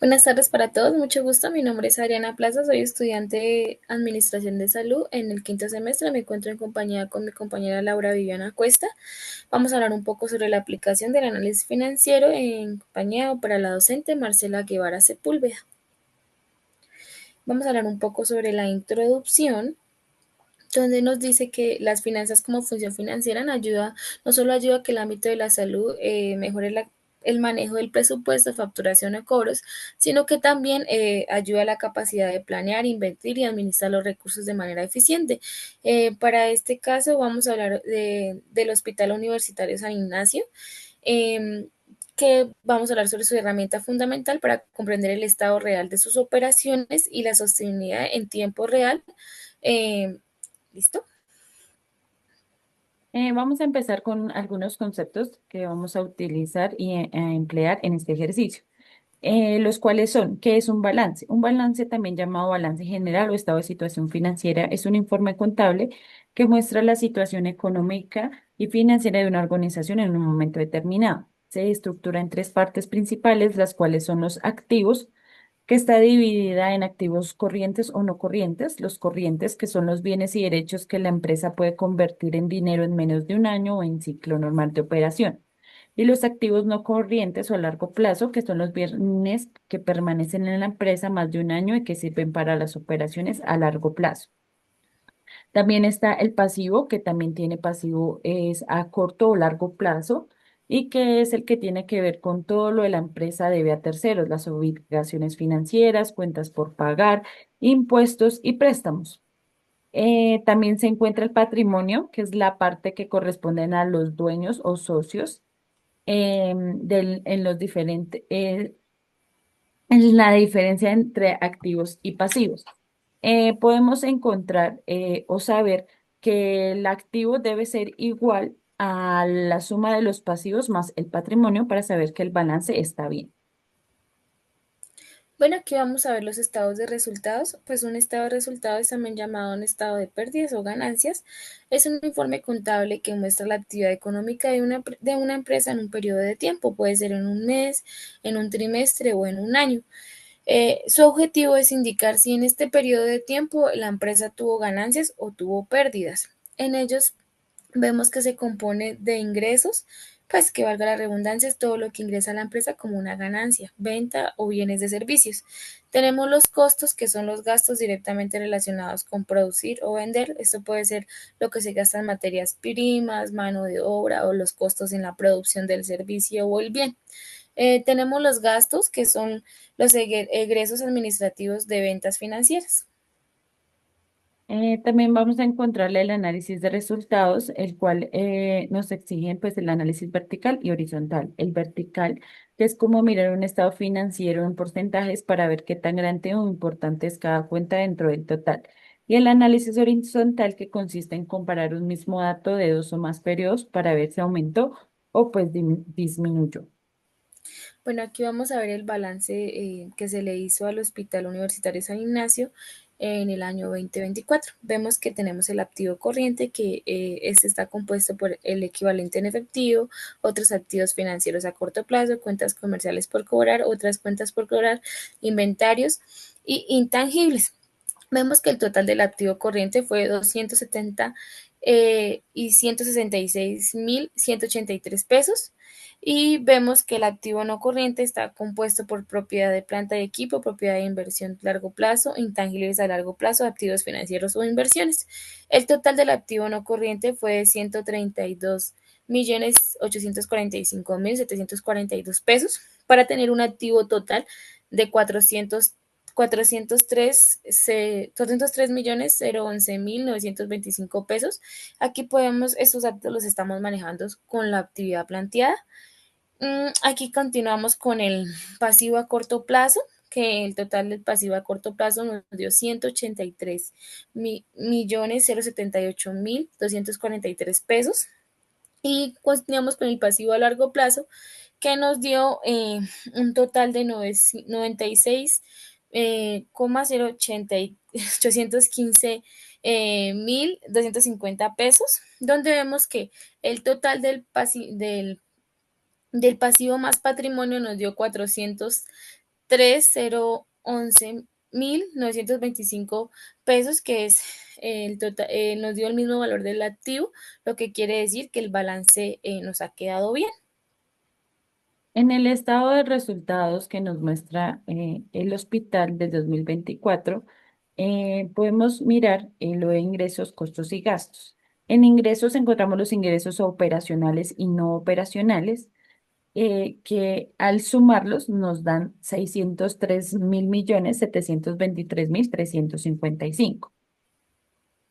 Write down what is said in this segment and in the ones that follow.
Buenas tardes para todos, mucho gusto. Mi nombre es Adriana Plaza, soy estudiante de Administración de Salud en el quinto semestre. Me encuentro en compañía con mi compañera Laura Viviana Cuesta. Vamos a hablar un poco sobre la aplicación del análisis financiero en compañía para la docente Marcela Guevara Sepúlveda. Vamos a hablar un poco sobre la introducción, donde nos dice que las finanzas como función financiera no solo ayuda a que el ámbito de la salud mejore el manejo del presupuesto, facturación o cobros, sino que también ayuda a la capacidad de planear, invertir y administrar los recursos de manera eficiente. Para este caso vamos a hablar del Hospital Universitario San Ignacio, eh, que vamos a hablar sobre su herramienta fundamental para comprender el estado real de sus operaciones y la sostenibilidad en tiempo real. Eh, ¿Listo? Vamos a empezar con algunos conceptos que vamos a utilizar y a emplear en este ejercicio, los cuales son, ¿qué es un balance? Un balance, también llamado balance general o estado de situación financiera, es un informe contable que muestra la situación económica y financiera de una organización en un momento determinado. Se estructura en tres partes principales, las cuales son los activos, que está dividida en activos corrientes o no corrientes. Los corrientes, que son los bienes y derechos que la empresa puede convertir en dinero en menos de un año o en ciclo normal de operación. Y los activos no corrientes o a largo plazo, que son los bienes que permanecen en la empresa más de un año y que sirven para las operaciones a largo plazo. También está el pasivo, que también tiene pasivo es a corto o largo plazo y que es el que tiene que ver con todo lo de la empresa debe a terceros, las obligaciones financieras, cuentas por pagar, impuestos y préstamos. También se encuentra el patrimonio, que es la parte que corresponden a los dueños o socios en los diferentes, en la diferencia entre activos y pasivos. Podemos encontrar o saber que el activo debe ser igual a la suma de los pasivos más el patrimonio para saber que el balance está bien. Bueno, aquí vamos a ver los estados de resultados. Pues un estado de resultados es también llamado un estado de pérdidas o ganancias. Es un informe contable que muestra la actividad económica de una empresa en un periodo de tiempo. Puede ser en un mes, en un trimestre o en un año. Su objetivo es indicar si en este periodo de tiempo la empresa tuvo ganancias o tuvo pérdidas. En ellos vemos que se compone de ingresos, pues que valga la redundancia, es todo lo que ingresa a la empresa como una ganancia, venta o bienes de servicios. Tenemos los costos, que son los gastos directamente relacionados con producir o vender. Esto puede ser lo que se gasta en materias primas, mano de obra o los costos en la producción del servicio o el bien. Tenemos los gastos, que son los egresos administrativos de ventas financieras. También vamos a encontrarle el análisis de resultados, el cual nos exigen pues el análisis vertical y horizontal. El vertical, que es como mirar un estado financiero en porcentajes para ver qué tan grande o importante es cada cuenta dentro del total. Y el análisis horizontal, que consiste en comparar un mismo dato de dos o más periodos para ver si aumentó o pues disminuyó. Bueno, aquí vamos a ver el balance que se le hizo al Hospital Universitario San Ignacio en el año 2024. Vemos que tenemos el activo corriente, que este está compuesto por el equivalente en efectivo, otros activos financieros a corto plazo, cuentas comerciales por cobrar, otras cuentas por cobrar, inventarios y intangibles. Vemos que el total del activo corriente fue 270 y 166.183 pesos. Y vemos que el activo no corriente está compuesto por propiedad de planta y equipo, propiedad de inversión a largo plazo, intangibles a largo plazo, activos financieros o inversiones. El total del activo no corriente fue de 132.845.742 pesos para tener un activo total de 403.011.925 pesos. Aquí podemos, estos datos los estamos manejando con la actividad planteada. Aquí continuamos con el pasivo a corto plazo, que el total del pasivo a corto plazo nos dio 183.078.243 pesos. Y continuamos con el pasivo a largo plazo, que nos dio un total de 96 815 1.250 pesos, donde vemos que el total del pasivo más patrimonio nos dio 3.011.925 pesos, que es el total, nos dio el mismo valor del activo, lo que quiere decir que el balance nos ha quedado bien. En el estado de resultados que nos muestra el hospital del 2024, podemos mirar lo de ingresos, costos y gastos. En ingresos encontramos los ingresos operacionales y no operacionales, que al sumarlos nos dan 603.723.355.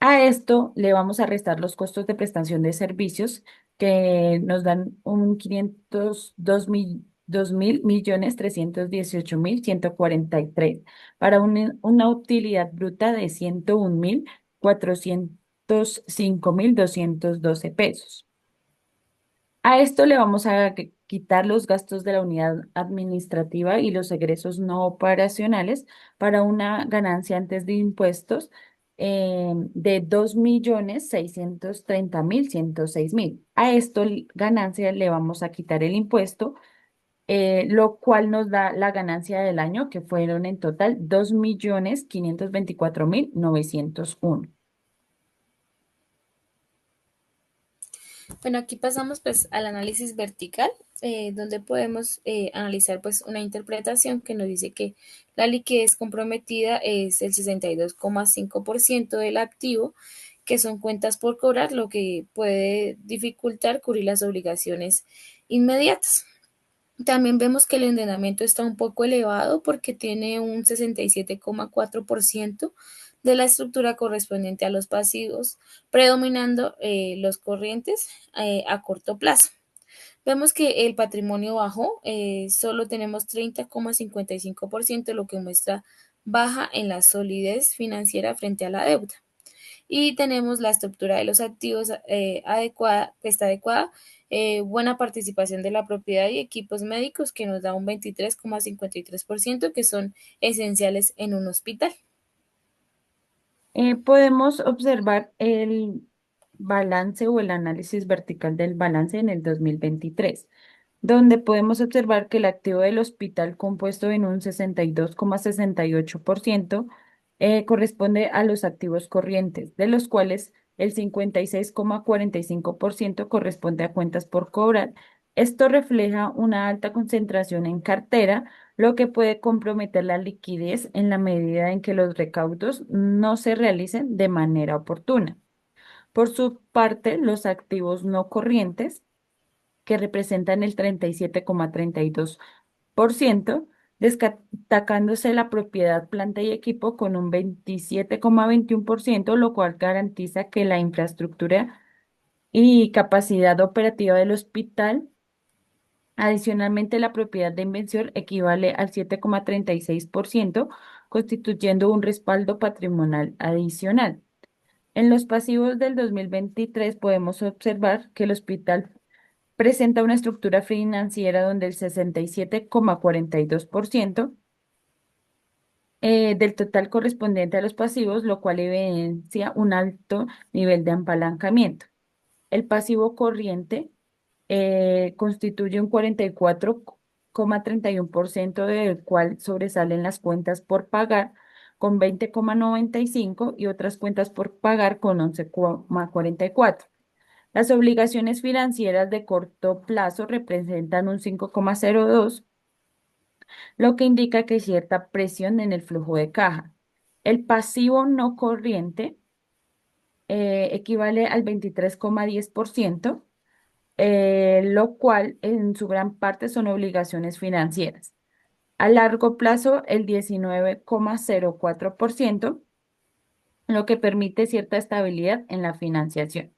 A esto le vamos a restar los costos de prestación de servicios, que nos dan un 2.018.143, para una utilidad bruta de 101.405.212 pesos. A esto le vamos a quitar los gastos de la unidad administrativa y los egresos no operacionales, para una ganancia antes de impuestos de 2.630.106.000. A esto ganancia le vamos a quitar el impuesto, lo cual nos da la ganancia del año, que fueron en total 2.524.901. Bueno, aquí pasamos pues al análisis vertical, donde podemos analizar pues una interpretación que nos dice que la liquidez comprometida es el 62,5% del activo, que son cuentas por cobrar, lo que puede dificultar cubrir las obligaciones inmediatas. También vemos que el endeudamiento está un poco elevado porque tiene un 67,4% de la estructura correspondiente a los pasivos, predominando los corrientes a corto plazo. Vemos que el patrimonio bajó, solo tenemos 30,55%, lo que muestra baja en la solidez financiera frente a la deuda. Y tenemos la estructura de los activos adecuada, que está adecuada, buena participación de la propiedad y equipos médicos, que nos da un 23,53%, que son esenciales en un hospital. Podemos observar el balance o el análisis vertical del balance en el 2023, donde podemos observar que el activo del hospital, compuesto en un 62,68%, corresponde a los activos corrientes, de los cuales el 56,45% corresponde a cuentas por cobrar. Esto refleja una alta concentración en cartera, lo que puede comprometer la liquidez en la medida en que los recaudos no se realicen de manera oportuna. Por su parte, los activos no corrientes, que representan el 37,32%, destacándose la propiedad, planta y equipo con un 27,21%, lo cual garantiza que la infraestructura y capacidad operativa del hospital. Adicionalmente, la propiedad de inversión equivale al 7,36%, constituyendo un respaldo patrimonial adicional. En los pasivos del 2023 podemos observar que el hospital presenta una estructura financiera donde el 67,42% del total correspondiente a los pasivos, lo cual evidencia un alto nivel de apalancamiento. El pasivo corriente constituye un 44,31%, del cual sobresalen las cuentas por pagar con 20,95 y otras cuentas por pagar con 11,44. Las obligaciones financieras de corto plazo representan un 5,02, lo que indica que hay cierta presión en el flujo de caja. El pasivo no corriente equivale al 23,10%, lo cual en su gran parte son obligaciones financieras. A largo plazo, el 19,04%, lo que permite cierta estabilidad en la financiación.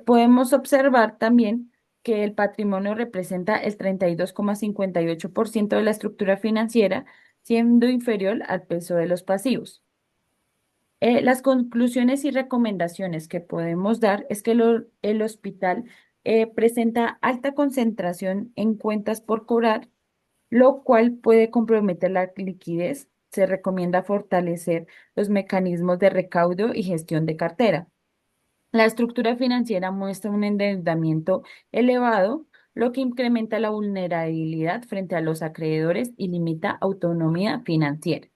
Podemos observar también que el patrimonio representa el 32,58% de la estructura financiera, siendo inferior al peso de los pasivos. Las conclusiones y recomendaciones que podemos dar es que el hospital presenta alta concentración en cuentas por cobrar, lo cual puede comprometer la liquidez. Se recomienda fortalecer los mecanismos de recaudo y gestión de cartera. La estructura financiera muestra un endeudamiento elevado, lo que incrementa la vulnerabilidad frente a los acreedores y limita autonomía financiera.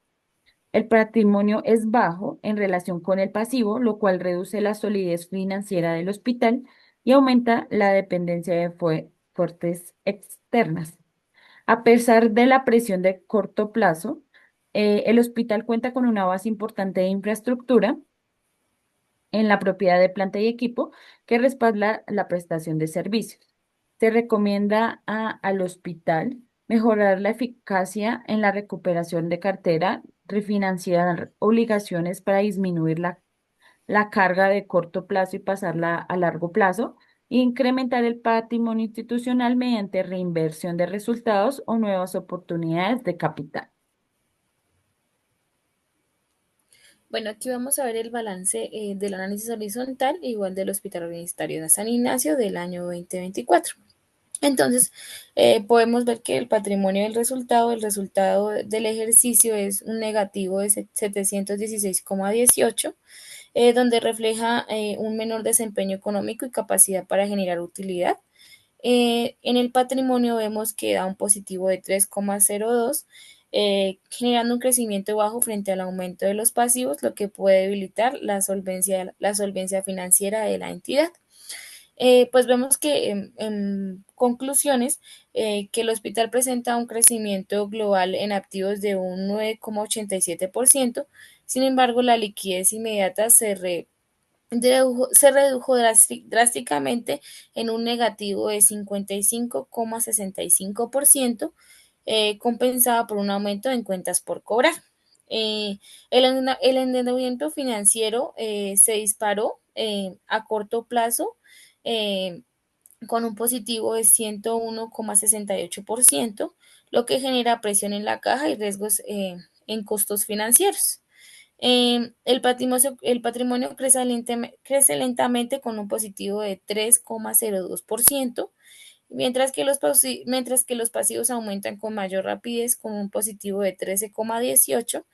El patrimonio es bajo en relación con el pasivo, lo cual reduce la solidez financiera del hospital y aumenta la dependencia de fuertes externas. A pesar de la presión de corto plazo, el hospital cuenta con una base importante de infraestructura en la propiedad de planta y equipo que respalda la prestación de servicios. Se recomienda al hospital mejorar la eficacia en la recuperación de cartera, refinanciar obligaciones para disminuir la carga de corto plazo y pasarla a largo plazo, e incrementar el patrimonio institucional mediante reinversión de resultados o nuevas oportunidades de capital. Bueno, aquí vamos a ver el balance del análisis horizontal, igual del Hospital Universitario de San Ignacio del año 2024. Entonces, podemos ver que el patrimonio el resultado del ejercicio es un negativo de 716,18, donde refleja un menor desempeño económico y capacidad para generar utilidad. En el patrimonio vemos que da un positivo de 3,02, generando un crecimiento bajo frente al aumento de los pasivos, lo que puede debilitar la solvencia financiera de la entidad. Pues vemos que en conclusiones, que el hospital presenta un crecimiento global en activos de un 9,87%. Sin embargo, la liquidez inmediata se redujo drásticamente en un negativo de 55,65%, compensada por un aumento en cuentas por cobrar. Eh, el endeudamiento financiero se disparó a corto plazo, eh, con un positivo de 101,68%, lo que genera presión en la caja y riesgos en costos financieros. El patrimonio crece lentamente con un positivo de 3,02%, mientras que los pasivos aumentan con mayor rapidez con un positivo de 13,18,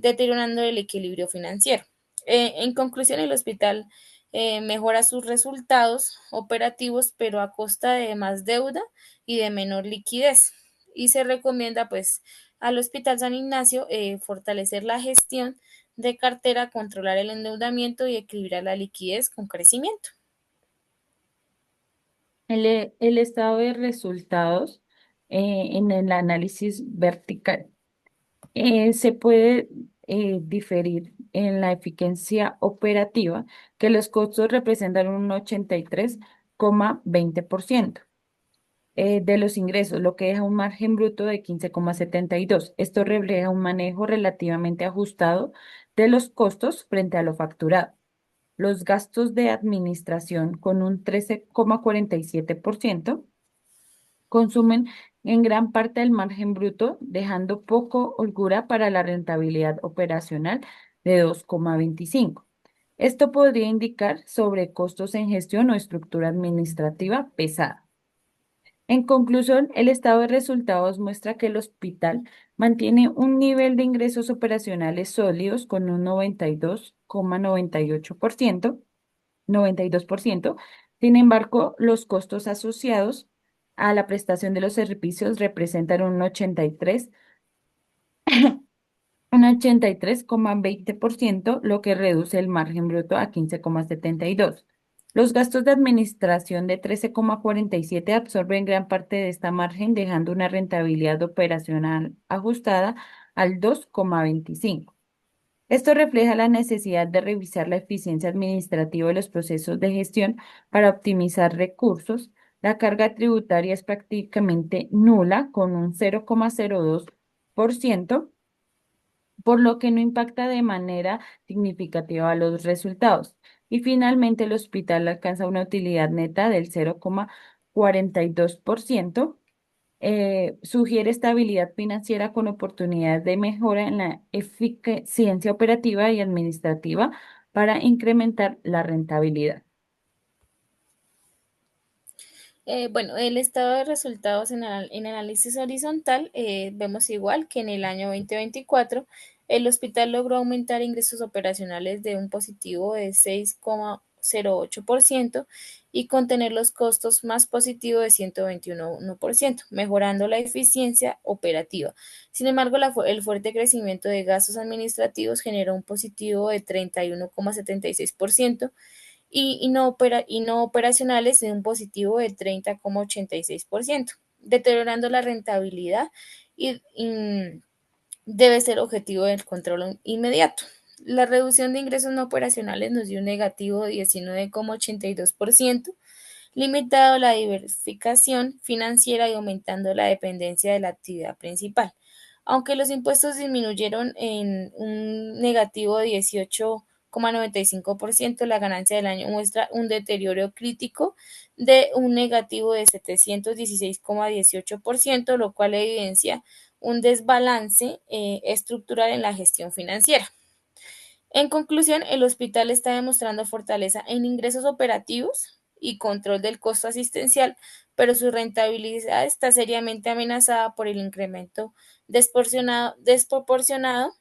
deteriorando el equilibrio financiero. En conclusión, el hospital mejora sus resultados operativos, pero a costa de más deuda y de menor liquidez. Y se recomienda, pues, al Hospital San Ignacio fortalecer la gestión de cartera, controlar el endeudamiento y equilibrar la liquidez con crecimiento. El estado de resultados en el análisis vertical se puede diferir en la eficiencia operativa, que los costos representan un 83,20% de los ingresos, lo que deja un margen bruto de 15,72. Esto refleja un manejo relativamente ajustado de los costos frente a lo facturado. Los gastos de administración con un 13,47% consumen en gran parte el margen bruto, dejando poco holgura para la rentabilidad operacional de 2,25. Esto podría indicar sobrecostos en gestión o estructura administrativa pesada. En conclusión, el estado de resultados muestra que el hospital mantiene un nivel de ingresos operacionales sólidos con un 92,98%, 92%. Sin embargo, los costos asociados a la prestación de los servicios representan un 83,20%, lo que reduce el margen bruto a 15,72. Los gastos de administración de 13,47 absorben gran parte de esta margen, dejando una rentabilidad operacional ajustada al 2,25. Esto refleja la necesidad de revisar la eficiencia administrativa de los procesos de gestión para optimizar recursos. La carga tributaria es prácticamente nula, con un 0,02%, por lo que no impacta de manera significativa a los resultados. Y finalmente, el hospital alcanza una utilidad neta del 0,42%. Sugiere estabilidad financiera con oportunidades de mejora en la eficiencia operativa y administrativa para incrementar la rentabilidad. Bueno, el estado de resultados en análisis horizontal, vemos igual que en el año 2024 el hospital logró aumentar ingresos operacionales de un positivo de 0,08% y contener los costos más positivo de 121,1%, mejorando la eficiencia operativa. Sin embargo, el fuerte crecimiento de gastos administrativos generó un positivo de 31,76% y no operacionales de un positivo de 30,86%, deteriorando la rentabilidad y debe ser objetivo del control inmediato. La reducción de ingresos no operacionales nos dio un negativo de 19,82%, limitado la diversificación financiera y aumentando la dependencia de la actividad principal. Aunque los impuestos disminuyeron en un negativo de 18,95%, la ganancia del año muestra un deterioro crítico de un negativo de 716,18%, lo cual evidencia un desbalance estructural en la gestión financiera. En conclusión, el hospital está demostrando fortaleza en ingresos operativos y control del costo asistencial, pero su rentabilidad está seriamente amenazada por el incremento desproporcionado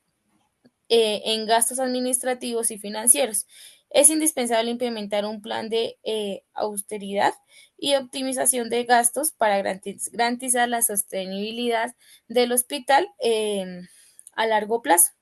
en gastos administrativos y financieros. Es indispensable implementar un plan de austeridad y optimización de gastos para garantizar la sostenibilidad del hospital a largo plazo.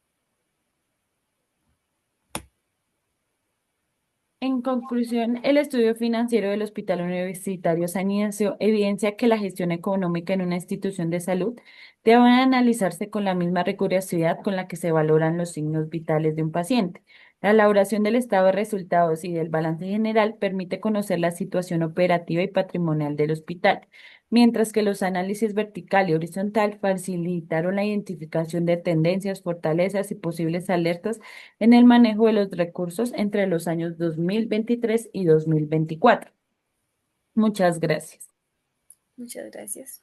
En conclusión, el estudio financiero del Hospital Universitario San Ignacio evidencia que la gestión económica en una institución de salud debe analizarse con la misma rigurosidad con la que se valoran los signos vitales de un paciente. La elaboración del estado de resultados y del balance general permite conocer la situación operativa y patrimonial del hospital, mientras que los análisis vertical y horizontal facilitaron la identificación de tendencias, fortalezas y posibles alertas en el manejo de los recursos entre los años 2023 y 2024. Muchas gracias. Muchas gracias.